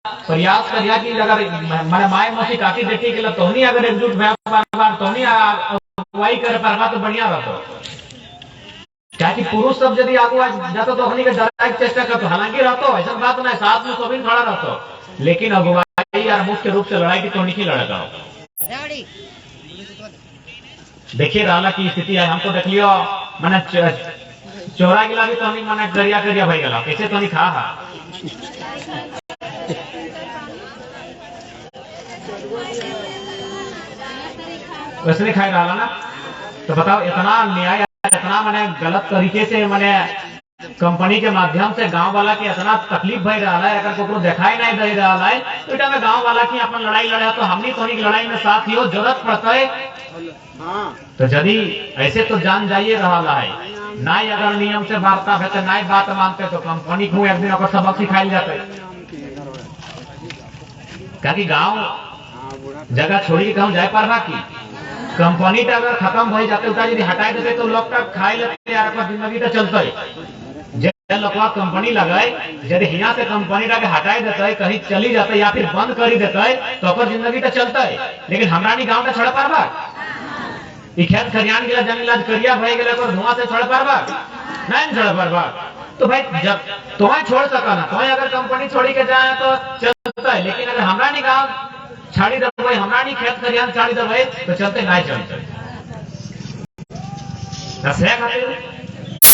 प्रयास करिया कि अगर माने माय मौसी काकी देखी के तोहनी अगर एकजुट भया बार तोहनी अगुवाई करे परबा तो बढ़िया रहतो। क्या कि पुरुष सब यदि आगुआ जातो तो हमनी के डराए चेष्टा करतो, हालांकि रहतो ऐसा बात नहीं, साथ में सभी खड़ा रहतो, लेकिन अगुवाई यार मुख्य रूप से लड़ाई की तोहनी की लड़ेगा। देखिए राला की स्थिति है, हमको देख लियो माने चोरा गिला भी तोहनी माने करिया भाई गला कैसे तोहनी खा वैसे नहीं खाए रहा ना। तो बताओ इतना न्याय, इतना मैंने गलत तरीके से मैंने कंपनी के माध्यम से गांव वाला की इतना तकलीफ भई रहा है, अगर को दिखाई नहीं दे रहा है तो इटा में गांव वाला की अपन लड़ाई लड़े तो हमनी तो लड़ाई में साथ ही हो जरूरत पड़ता है। तो यदि ऐसे तो जान जाइए रहा है ना, अगर नियम से वार्ता है तो नहीं बात मानते तो कंपनी को एक दिन अगर सबक सिखाई जाते, क्या कि गांव जगह छोड़ी कहूँ जाए पारबा की कंपनी का अगर खत्म हो जाते यदि हटाई देते तो लोग तक खाई लेते यार अपना जिंदगी तो चलते। लोग कंपनी लगाए यदि यहाँ से कंपनी का हटाई देते है कहीं चली जाते या फिर बंद कर देते है तो अपन जिंदगी तो चलता है, लेकिन हमारा नहीं गाँव का छोड़ पारबा खेत खरियान के जमीन इलाज करिया भाई गए तो धुआं से छोड़ पारबा नहीं छोड़ पारबा। तो भाई जब तुम्हें छोड़ सका ना, तुम्हें अगर कंपनी छोड़ी के जाए तो चलता है, लेकिन अगर हमारा नहीं गाँव छाड़ी दबाई हमारा नहीं खेत खरियान छाड़ी दबाई तो चलते नहीं चलते।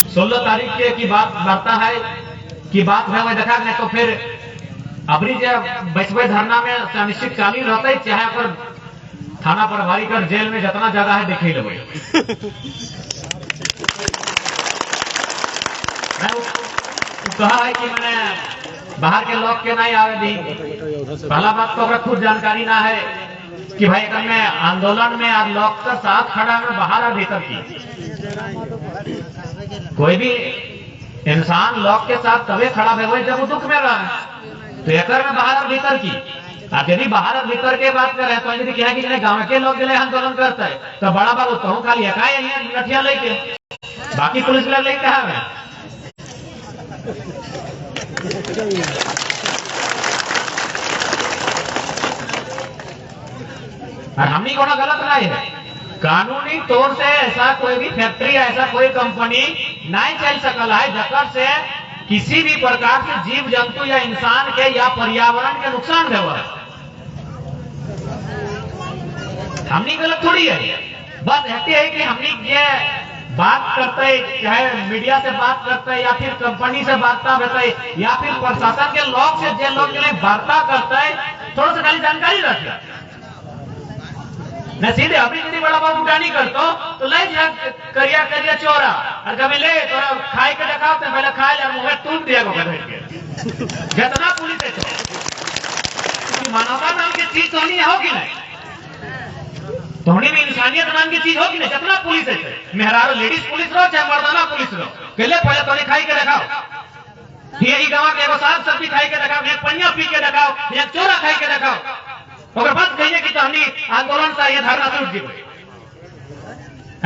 16 तारीख के की बात वार्ता है कि बात है वह देखा नहीं तो फिर अबरी जब बैठवे धरना में अनिश्चितकालीन रहते चाहे पर थाना प्रभारी कर जेल में जितना जगह है देखे ले कहा है कि मैंने बाहर के लोग के नहीं आवे दी। पहला बात तो अगर खुद जानकारी ना है कि भाई अगर मैं आंदोलन में आज लोग का साथ खड़ा में बाहर और भीतर की कोई भी इंसान लोग के साथ तभी खड़ा है जब वो दुख में रहा है, तो एक में बाहर और भीतर की आप यदि बाहर और भीतर के बात कर रहे हैं तो यदि क्या है कि गाँव के लोग आंदोलन करता है तो बड़ा बाबू तो खाली लठिया लेके बाकी पुलिस लेके है और हमनी को गलत नहीं है, कानूनी तौर से ऐसा कोई भी फैक्ट्री ऐसा कोई कंपनी नहीं चल सकल है जकर से किसी भी प्रकार से जीव जंतु या इंसान के या पर्यावरण के नुकसान हुआ। हमनी गलत थोड़ी है, बात ऐसी है कि हमनी ये बात करते है चाहे मीडिया से बात करते है या फिर कंपनी से वार्ता करते है या फिर प्रशासन के लोग से जो लोग के लिए वार्ता करते है थोड़ा सा खाली जानकारी रखे न सीधे अभी यदि बड़ा बाबू उठानी करतो तो ले जा करिया चोरा और कभी ले तोरा खाई के दिखाओ तो पहले खा ले मुंह टूट दिया को जितना पुलिस है मानवता नाम की चीज तो नहीं होगी नहीं थोड़ी भी इंसानियत नाम की चीज होगी नहीं, जितना पुलिस है मेहरारू लेडीज पुलिस रहो चाहे मर्दाना पुलिस रहो पहले तो खाई के दिखाओ, यही गाँव के साग सब्जी खाई के दिखाओ, एक पनिया पी के दिखाओ, एक चोरा खाई के दिखाओ, अगर बात कहिए कि हमने आंदोलन से ये धरना टूट गई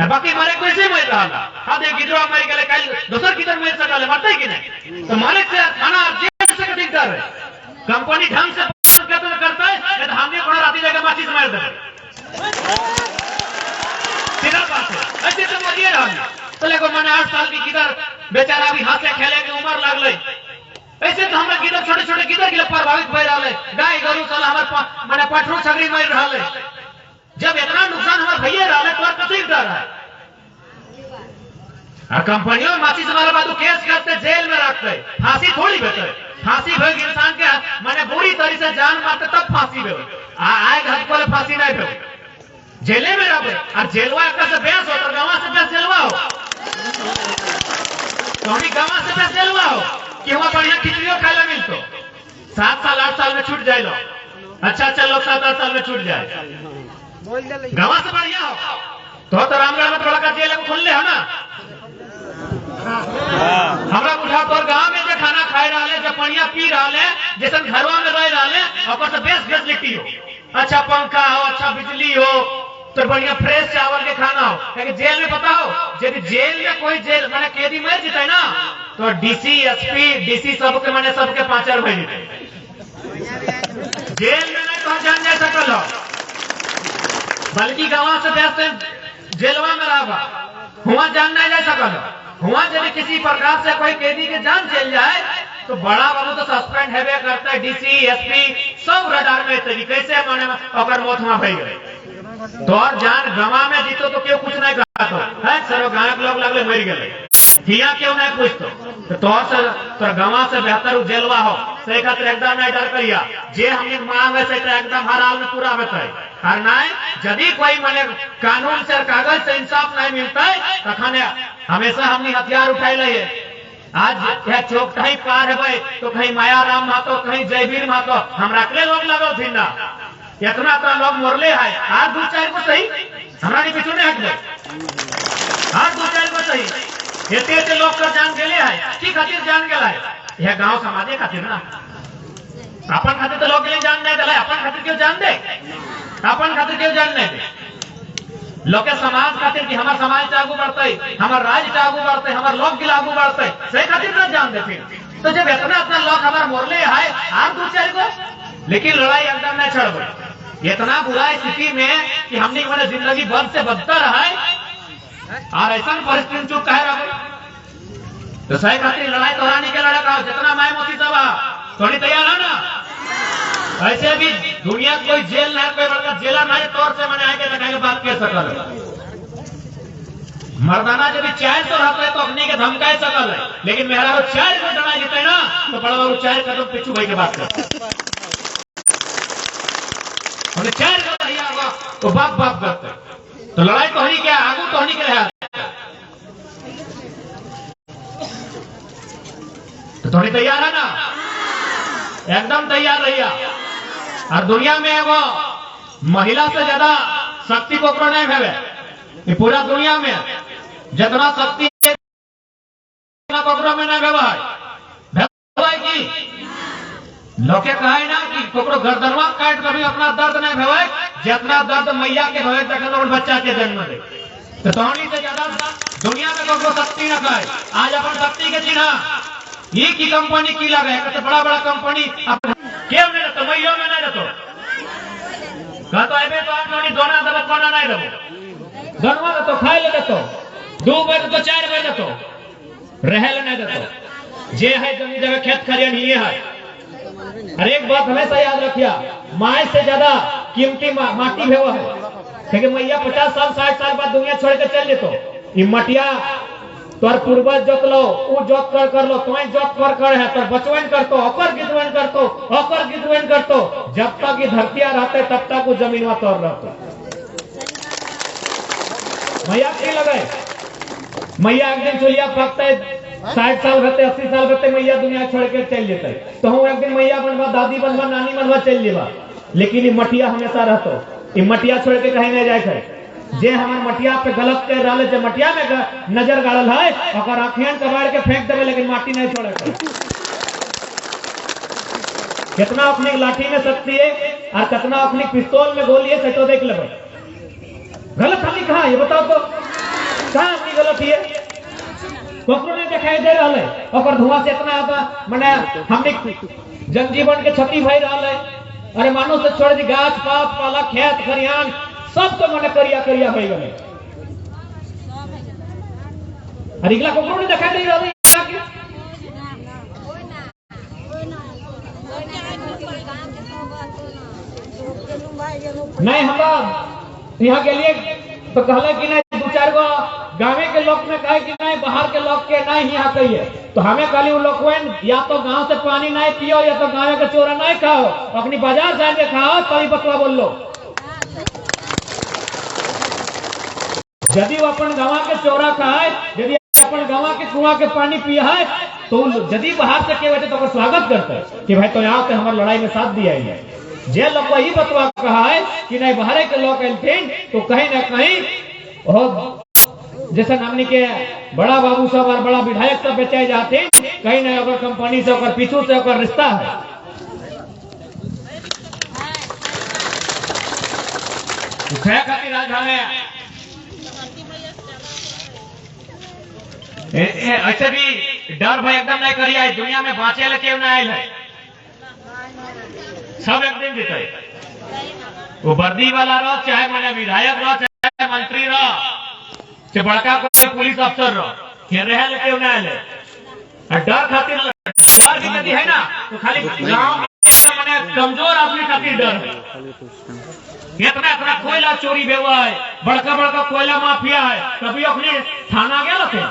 बाकी मारे कैसे मर रहा हाँ देख गिदरा मर गए कल दूसर किधर मर सका मरते कि नहीं तो मालिक से थाना जेल से दिक्कत है कंपनी ढंग से करता है तो हमने बड़ा राती जगह माचिस मार दे सीधा बात है ऐसे तो मरिए रहा तो लेको मैंने 8 साल की किधर बेचारा अभी हाथ से खेले की उम्र लग गई ऐसे तो हमरा गिदर छोटे छोटे गिदर के प्रभावित हो रहा है, गाय गरु साला हमारे मैंने पठरू छगड़ी मर रहा है, जब इतना नुकसान हमारे भैया रहा है तो कतई डर है और कंपनियों माची से बाद केस करते जेल में रखते फांसी थोड़ी बेटे फांसी भे इंसान के मैंने बुरी तरह से जान मारते तब फांसी भे आए घर को फांसी नहीं भे जेले में रहे और जेलवा से बेस हो तो गवा से बेस जेलवा हो तो गवा से बेस जेलवा हो कि वहां बढ़िया खिचड़ियों खाए मिलतो 7 साल 8 साल में छूट जाए लो अच्छा लोग 7-8 साल में छूट जाए गवा से बढ़िया हो तो रामगढ़ में थोड़ा का जेल खुल ले हो ना हमरा उठा तो गांव में जो खाना खाए रहा है जो पनिया पी रहा है जैसे घरवा में रह रहा है और बेस फैसिलिटी हो अच्छा पंखा हो अच्छा बिजली हो तो बढ़िया फ्रेश चावल के खाना हो, जेल में पता हो यदि जेल में कोई जेल मैंने कैदी मर जीते ना तो डीसी एसपी डीसी सबके मैंने सबके 5 भेज देते जेल में नहीं तो जान जा सकल हो, बल्कि गवाह से व्यस्त जेलवा में रहा हुआ जान नहीं जा सकल हो। हुआ यदि किसी प्रकार से कोई कैदी के जान चल जाए तो बड़ा बाबू तो सस्पेंड हेबे करता है, डीसी एसपी सब रडार में तरीके से माने अगर मौत वहां भई गए तो और जान गवा में जीतो तो क्यों कुछ नहीं कहा तो है सर गांव के लोग लगले मर गए हिया क्यों नहीं पूछतो तो से तो गवा से बेहतर जेलवा हो से खातिर एकदम नहीं डर करिया जे हमने मांग है से एकदम हर हाल में पूरा बताए और नहीं यदि कोई माने कानून से कागज से इंसाफ नहीं मिलता है तखने हमेशा हमने हथियार उठाई लिए। आज यह चौक कहीं पार है भाई तो कहीं मायाराम महतो कहीं जयवीर महतो हम रखले लोग लगल थी ना इतना तो लोग मोरले है आज दो चार को सही हमारी पीछू नहीं हट गए आज दो चार को सही एते लोग का जान गेले है की खातिर जान गेला है यह गांव समाजे खातिर ना अपन खातिर तो लोग के लिए जान नहीं दिला अपन खातिर क्यों जान दे अपन खातिर क्यों जान नहीं दे लोग के समाज खातिर कि हमार समाज से आगू बढ़ते हमार राज्य से आगू बढ़ते हमार लोग के आगू बढ़ते सही खातिर ना जान दे फिर तो जब इतना इतना लोग हमारे मोरले है आप दो चार को लेकिन लड़ाई एकदम नहीं छड़ गई इतना बुरा स्थिति में कि हमने मैंने जिंदगी बद से बदतर है और ऐसा परिस्थिति में चुप कह रहा तो सही खातिर लड़ाई तोड़ाने के लड़ा कहा जितना माय मोती सब थोड़ी तैयार है ना ऐसे भी दुनिया कोई जेल नहीं कोई बड़का जेलर नहीं तौर से मैंने आगे लगाए बात कर सकल मर्दाना जब 400 रहता है तो अपने के धमकाए सकल है लेकिन मेहरा 4 को डरा जीते ना तो बड़ा बाबू 4 कदम पीछू भाई के बात कर 4 कदम भैया होगा तो बाप बाप करते तो लड़ाई तो होनी क्या आगू तो होनी क्या तो थोड़ी तैयार है ना एकदम तैयार रहिया और दुनिया में वो महिला से ज्यादा शक्ति को नहीं भेवे पूरा दुनिया में जितना शक्ति कोकरो में नहीं भेवा की लोके कहे ना कि कोकरो गर्दनवा काट कभी अपना दर्द नहीं भेवे जितना दर्द मैया के भेवे तक बच्चा के जन्म दे तो तोहनी से ज्यादा दुनिया में कोकरो शक्ति न कहे आज अपन शक्ति के चिन्ह ये की कंपनी की लगा है बड़ा बड़ा कंपनी क्यों नहीं रहता मैयो में नहीं रहता कहा तो ऐसे तो आप दोना दबत बना नहीं दबो गनवा तो खाए ले देतो 2 बार तो 4 बार देतो रहल नहीं देतो जे है जमीन जगह खेत खलियान ये है और एक बात हमेशा याद रखिया माय से ज्यादा कीमती माटी भेवा है क्योंकि मैया 50 साल 60 साल बाद दुनिया छोड़ के चल जेतो ये मटिया तोर पूर्वज जोत लो वो जोत कर लो तुम्हें जोत कर है तो बचवन करतो ओकर गिदवन करतो जब तक ये धरतिया रहते तब तक वो जमीन में तोड़ रहते मैया के लगे मैया एक दिन चुलिया पकते 60 साल रहते 80 साल रहते मैया दुनिया छोड़ के चल जेते तो हम एक दिन मैया बनवा दादी बनवा नानी बनवा चल जेबा लेकिन ये मटिया हमेशा रहतो ये मटिया छोड़ के कहीं नहीं जाए जे हमार मटिया पे गलत कर रहा है मटिया में नजर गाड़ल है और आंखें कबाड़ के फेंक देवे लेकिन माटी नहीं छोड़े कितना अपनी लाठी में शक्ति है और कितना अपनी पिस्तौल में गोली है से तो देख ले गलत हमने कहा ये बताओ तो कहा अपनी गलत है कोकरो ने दिखाई दे रहा है और धुआं से इतना मैंने हमने जनजीवन के क्षति भई रहा है अरे मानो से छोड़ दी गाछ पात पाला खेत खरियान सब तो मैंने करिया करिया हो गए अगला कोकरो ने दिखाई दे रहा है नहीं हम यहाँ के लिए तो कहला कि नहीं 2-4 गो गाँव के लोग ने कहे कि नहीं बाहर के लोग के नहीं यहाँ कहिए तो हमें कहली वो लोग या तो गांव से पानी नहीं पियो या तो गाँव का चोरा नहीं खाओ अपनी बाजार जाके खाओ तभी बतवा बोल लो यदि वो अपन गाँव के चोरा खाए यदि अपन गाँव के कुआं के पानी पिया है तो यदि बाहर से के बैठे तो स्वागत करते हैं कि भाई तो यहाँ से हमारी लड़ाई में साथ दिया है जे लोग वही बतवा कहा है कि नहीं बाहर के लोग तो कहीं ना कहीं जैसे हमने के बड़ा बाबू सब और बड़ा विधायक सब बेचाए जाते कहीं ना अगर कंपनी से अगर पीछू से अगर रिश्ता है खातिर आज हमें ऐसे भी डर भाई एकदम नहीं करिए दुनिया में बाँचे क्यों नहीं आये है सब एक दिन जीते, वो वर्दी वाला रहो, चाहे मैंने विधायक रहो, चाहे मंत्री रहो, चाहे बड़का कोई पुलिस अफसर रहो, ये रह ले क्यों ना ले। डर खातिर, डर भी यदि है ना तो खाली गांव में मैंने कमजोर आदमी खातिर डर है। इतना इतना कोयला चोरी भी हुआ है, बड़का बड़का कोयला माफिया है, कभी अपने थाना गया थे,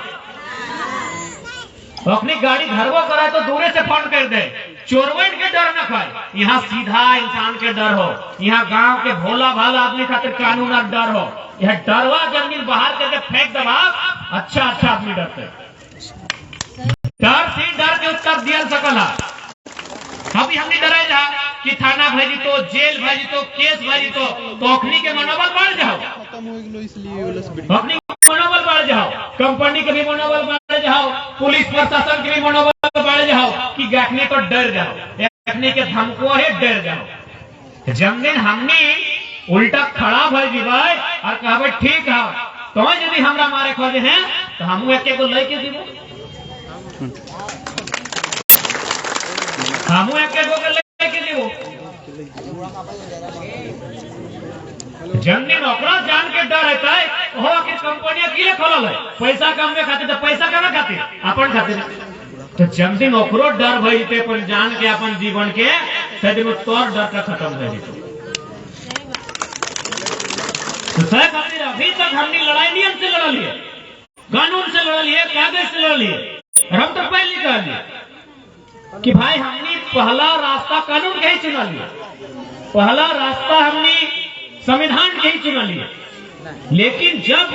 अपनी गाड़ी घरवा कराए तो दूरे से फोन कर दे, चोरवन के डर न खाए। यहाँ सीधा इंसान के डर हो, यहाँ गांव के भोला भाला आदमी खातिर कानून और डर हो। यह डरवा जमीन बाहर करके फेंक दबा, अच्छा अच्छा आदमी डरते, डर से डर के उत्तर दिया सकला। अभी हमने डराए जा कि थाना भेजी तो, जेल भेजी तो, केस भेजी तो अखनी के मनोबल बढ़ जाओ, अपनी मनोबल बढ़ जाओ, कंपनी के भी मनोबल बढ़ जाओ, पुलिस प्रशासन के भी मनोबल बढ़ जाओ कि गखनी तो डर जाओ, गखनी के धमको है डर जाओ। जमीन हमने उल्टा खड़ा भेजी भाई और कहा ठीक है तो यदि हमरा मारे खोजे हैं तो हम एक को लेके दीबो, हमू एक लेके दीबो। जमीन ओकरा जान के डर रहता है हो आखिर कंपनियां किए खोलल है, पैसा कमवे खातिर, तो पैसा कमा खातिर अपन खातिर, तो जमीन ओकरो डर भइते पर जान के अपन जीवन के सदी में तोर डर का खत्म कर दी। तो सह खातिर अभी तक हमने लड़ाई नियम से लड़ लिए, कानून से लड़ लिए, कागज से लड़ लिए, और हम तो पहले कह लिए कि भाई हमने पहला रास्ता कानून के ही चुना लिया, पहला रास्ता हमने संविधान के ही चुना लिया। लेकिन जब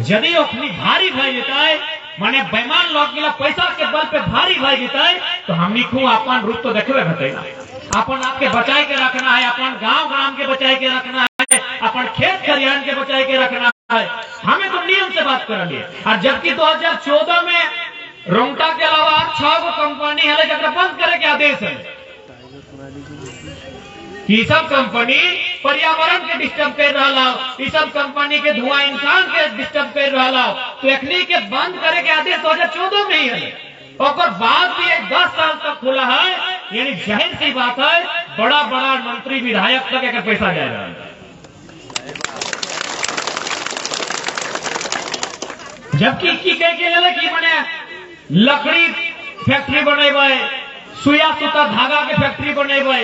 यदि अपनी भारी भाई देता है, माने बेईमान लोग के पैसा के बल पे भारी भाई देता है, तो हमने खूब अपन रूप तो देखवे बताएगा, अपन आपके बचाए के रखना है, अपन गांव ग्राम के बचाए के रखना है, अपन खेत खलिहान के बचाए के रखना है। हमें तो नियम से बात कर लिए। और जबकि 2014 में रोंगटा के अलावा 6 गो कंपनी है जब बंद करे के आदेश है कि सब कंपनी पर्यावरण के डिस्टर्ब कर रहा, सब कंपनी के धुआं इंसान के डिस्टर्ब कर रहा, तो एकनी के बंद करे के आदेश 2014 में ही है, और बाद भी 10 साल तक खुला है। यानी जाहिर सी बात है बड़ा बड़ा मंत्री विधायक तक एक पैसा जा रहा है। जबकि की कह के कि मैंने लकड़ी फैक्ट्री बनेबे, सुया सूता धागा के फैक्ट्री बनेबे,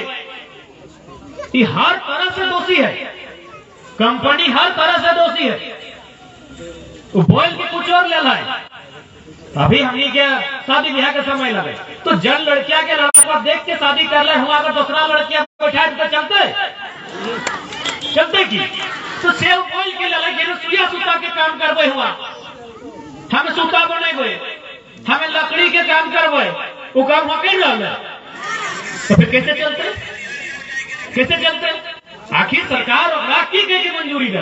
ये हर तरह से दोषी है, कंपनी हर तरह से दोषी है। तो बोल के कुछ और ले लाए। अभी हमनी के शादी ब्याह के समय लगे तो जन लड़किया के लड़का देख के शादी कर ले, हुआ अगर दूसरा लड़किया बैठा तो चलते की तो सेव बोल के ले सुइया सूता के काम करबे, हुआ हम सूता बनेबे, हमें लकड़ी के काम करबे, वो काम हो कर रहा, तो फिर कैसे चलते, कैसे चलते? आखिर सरकार और की मंजूरी दे,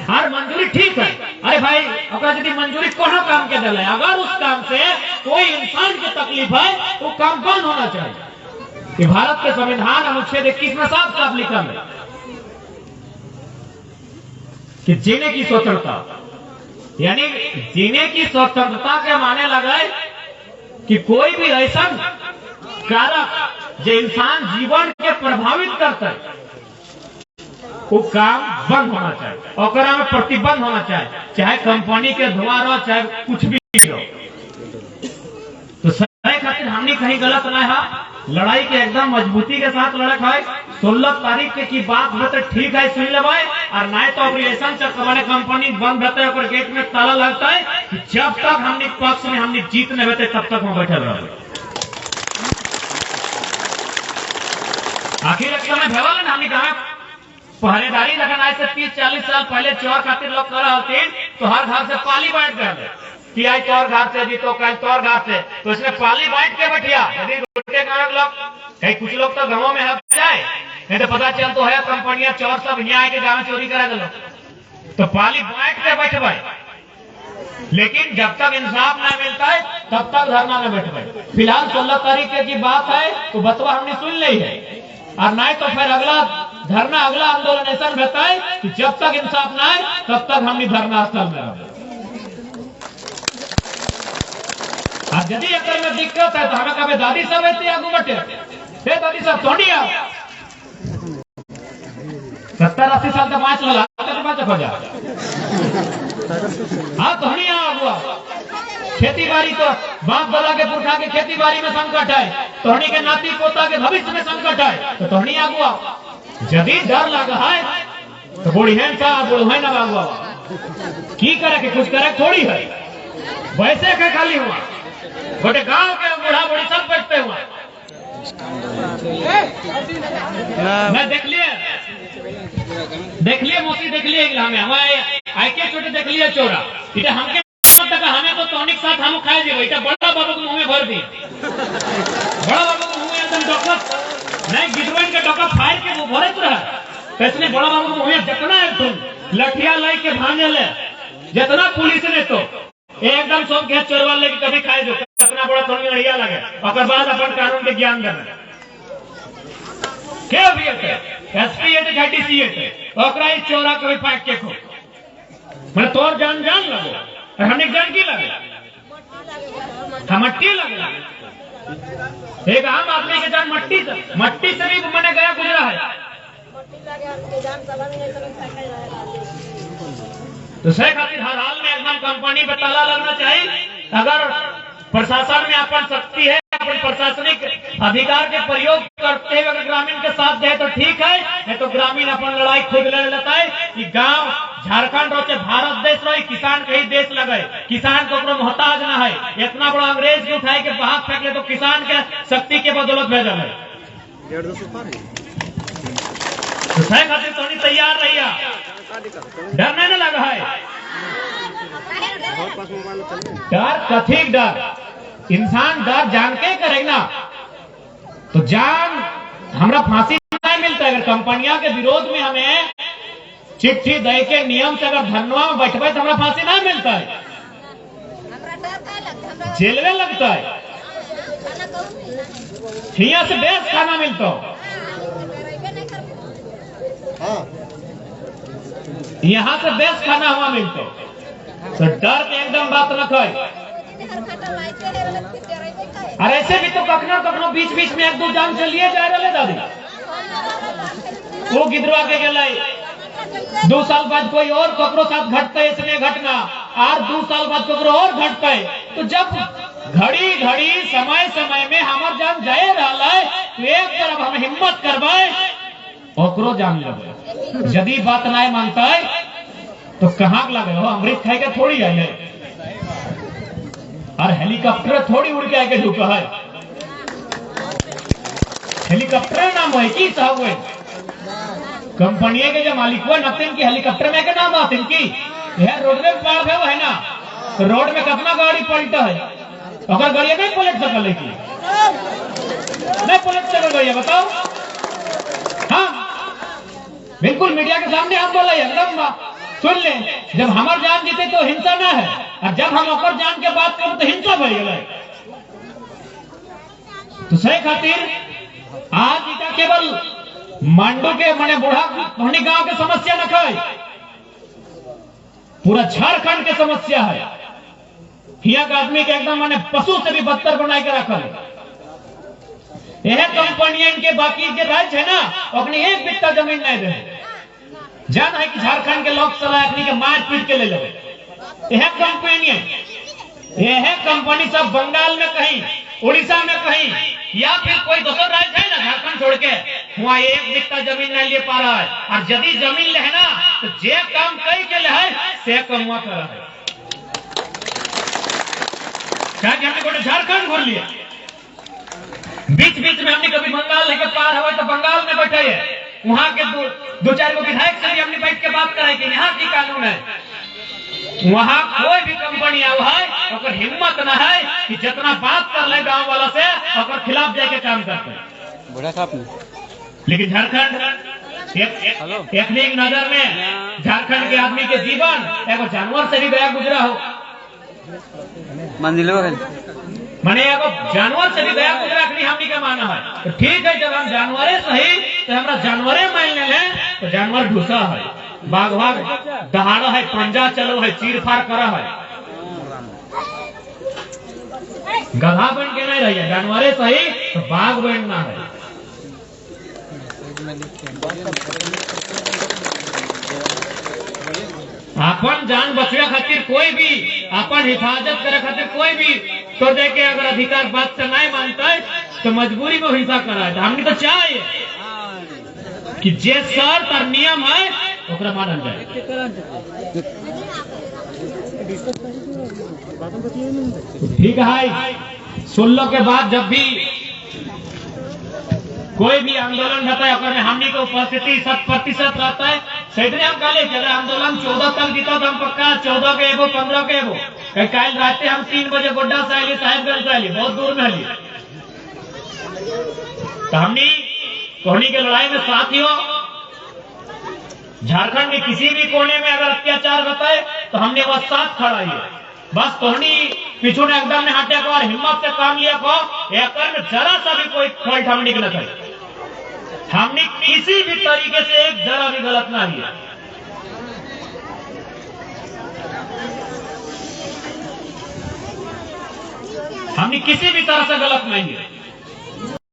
हर मंजूरी ठीक है। अरे भाई यदि मंजूरी कोनो काम के दिला, अगर उस काम से कोई इंसान की तकलीफ है तो काम बंद होना चाहिए। कि भारत के संविधान अनुच्छेद 21 में साफ साफ लिखा है कि जीने की स्वतंत्रता, यानी जीने की स्वतंत्रता के माने लगा कि कोई भी ऐसा कारक जो इंसान जीवन के प्रभावित करता है वो काम बंद होना चाहिए, और में प्रतिबंध होना चाहिए, चाहे कंपनी के धुआं रहो, चाहे कुछ भी रहो। तो सही खातिर हमने कहीं गलत ना है, लड़ाई के एकदम मजबूती के साथ लड़क है। 16 तारीख के की बात हो तो ठीक है, सुन लेवे, और नहीं तो ऑपरेशन चक्र कंपनी बंद रहता है, गेट में ताला लगता है, जब तक हमने पक्ष में हमने जीत नहीं होते तब तक हम बैठे रहे। आखिर एक समय भेवल हमने कहा पहरेदारी रखना है, 30-40 साल पहले चोर खातिर लोग कर रहे होते तो हर घर से पाली बैठ गए कि आज तौर घर से जीतो, कल तौर घर से, तो इसमें पाली बैठ के बैठिया। यदि लोग कहीं कुछ लोग तो गांवों में हट जाए, नहीं तो पता चल तो है कंपनियां चोर सब यहाँ आके गाँव चोरी करा गलो, तो पाली बैठ के बैठे। लेकिन जब तक इंसाफ न मिलता है तब तक धरना में बैठे। फिलहाल 16 तारीख की बात है तो बतवा हमने सुन ली है, और नहीं तो फिर अगला धरना, अगला आंदोलन ऐसा रहता है कि जब तक इंसाफ ना आए तब तक हमने धरना स्थल में रहे। और यदि एक में दिक्कत है तो हमें कभी दादी सब रहती आगू बटे, दादी साहब थोड़ी आओ 70-80 साल तक 5 लगा तो 5 हो जा हाँ थोड़ी आओ हुआ खेती बाड़ी तो बाप दादा के पुरखा के खेती बाड़ी में संकट है, तोहनी के नाती पोता के भविष्य में संकट है, तो तोहनी आगुआ यदि डर लगा है तो बुढ़ियन का बुढ़ ना बाबुआ की करे के कुछ करे थोड़ी है, वैसे के खाली हुआ गोटे गांव के बूढ़ा बूढ़ी सब बैठते हुआ मैं देख लिए मोती देख लिए हमें हमारे आके छोटे देख लिए चोरा इधर हमके तक हमें तो टॉनिक साथ हम खाए जे बेटा बड़ा बाबू के मुंह में भर दी बड़ा बाबू के मुंह में एकदम डॉक्टर नहीं गिदवन के डॉक्टर फायर के वो भरत रहा कैसे बड़ा बाबू के मुंह में जतना है तुम लठिया लाई के भांगे ले जितना पुलिस ने तो एकदम सब के चोरवा ले कभी खाए जो कितना बड़ा थोड़ी बढ़िया लगे और बाद अपन कानून के ज्ञान देना क्या भी है एसपी है डीसी है ओकरा ही चोरा कभी फाट के खो मैं तोर जान लगो हमने जान की लगे मट्टी लगे एक आम आदमी के जान मट्टी से भी मैंने गया गुजरा है तो सही खातिर हर हाल में एकदम कंपनी पे ताला लगना चाहिए। अगर प्रशासन में अपन शक्ति है अपन प्रशासनिक अधिकार के प्रयोग करते हुए अगर ग्रामीण के साथ दे तो ठीक है, नहीं तो ग्रामीण अपन लड़ाई खुद लड़ लेता है कि गांव झारखंड रोचे भारत देश रही किसान कहीं देश लगे किसान को अपना मोहताज ना है, इतना बड़ा अंग्रेज के उठाए के बाहर फेंक ले तो किसान के शक्ति के बदौलत भेजा है। तो सही खातिर तो तैयार रहिए, डर नहीं लगा है। डर कथिक डर इंसान डर जान के करेगा तो जान हमरा फांसी नहीं मिलता। अगर कंपनियां के विरोध में हमें चिट्ठी दे के नियम से अगर धरना में बैठबे तो हमरा फांसी नहीं मिलता है, जेल में लगता है, हिया से बेस खाना मिलता यहाँ से बेस खाना हुआ मिलता तो डर के एकदम बात न कहे। और ऐसे भी तो कखनो बीच बीच में एक दो जान चलिए जा रहे दादी वो गिदरवा के गए 2 साल बाद कोई और ककरो साथ घटते इसमें घटना और 2 साल बाद ककरो और घटते तो जब घड़ी समय समय में हमार जान जाए रहा है तो एक तरफ हम हिम्मत करवाए ओकरो जान लगे। यदि बात नहीं मानता है तो कहाँ लगे हो अमृत खाए के थोड़ी आए और हेलीकॉप्टर थोड़ी उड़ के आके झुका है। हेलीकॉप्टर नाम है की साहब कंपनी के जो मालिक हुआ नतिन की हेलीकॉप्टर में के नाम आते की यह रोडवे पार है ना तो रोड में कितना गाड़ी पलटा है अगर गाड़िया नहीं पलट सकल है की नहीं पलट सकल गाड़िया बताओ। हाँ बिल्कुल मीडिया के सामने हम बोला एकदम सुन ले जब हमार जान जीते तो हिंसा ना है और जब हम ओकर जान के बात करूं तो हिंसा बढ़ गए। तो सही खातिर आज इटा केवल मांडू के मने बूढ़ा धोनी गांव के समस्या न है, पूरा झारखंड के समस्या है। हिया का आदमी के एकदम माने पशु से भी बदतर बना के रखा है। यह कंपनियन के बाकी के राज्य है ना अपनी एक बित्ता जमीन नहीं दे जान है कि झारखंड के लोग सलाह के मार पीट के ले लो। यह कंपनी सब बंगाल में कहीं उड़ीसा में कहीं या फिर कोई दूसरा राज्य है ना झारखंड छोड़ के वहाँ एक बित्ता जमीन नहीं ले पा रहा है और यदि जमीन ले है ना तो जे काम कई के ले है से कमुआ कर रहा है। हमने झारखंड घूर लिया बीच बीच में हमने कभी बंगाल लेके पार हुए तो बंगाल में बैठे है वहां के 2-4 विधायक से हमने बैठ के बात करे कि यहाँ की कानून है। वहां कोई भी कंपनी आवा है और हिम्मत न है कि जितना बात कर ले गांव वाला से और खिलाफ जाके काम करते। लेकिन झारखंड एक नजर में झारखंड के आदमी के जीवन एक जानवर से भी गया गुजरा हो माने एगो जानवर से भी गया गुजरा नहीं हमनी का माना है। तो ठीक है जब हम जानवरे सही तो हमरा जानवरे मान ले तो जानवर ढूसा है बाघवा दहाड़ा है पंजा चलो है चीर फाड़ करा है गधा बन के नहीं रहिए जानवरे सही तो बाघ बनना है। अपन जान बचवे खातिर कोई भी अपन हिफाजत करे खातिर कोई भी तो देखे अगर अधिकार बात से नहीं मानता है तो मजबूरी में हिंसा करा है। हमने तो चाहिए कि जे शर्त और नियम है ओकरा मानल जाए। ठीक है, सुनने के बाद जब भी कोई भी आंदोलन रहता है अगर हमने को उपस्थिति 100% रहता है। सेठने हम कहले कि अगर आंदोलन 14 तक जीता तो हम पक्का 14 के एगो 15 के एगो कल रात हम 3 बजे गोड्डा से आइए, साहेबगंज से आइए, बहुत दूर में आइए। तो हमने कोहनी के लड़ाई में साथियों झारखंड के किसी भी कोने में अगर अत्याचार होता है तो हमने वह साथ खड़ा है। बस कोहनी पीछू ने एकदम ने हटे को और हिम्मत से काम लिया को एक जरा सा भी कोई फॉल्ट हमने न करे। हमने किसी भी तरीके से एक जरा भी गलत ना किया। हमने किसी भी तरह से गलत नहीं किया।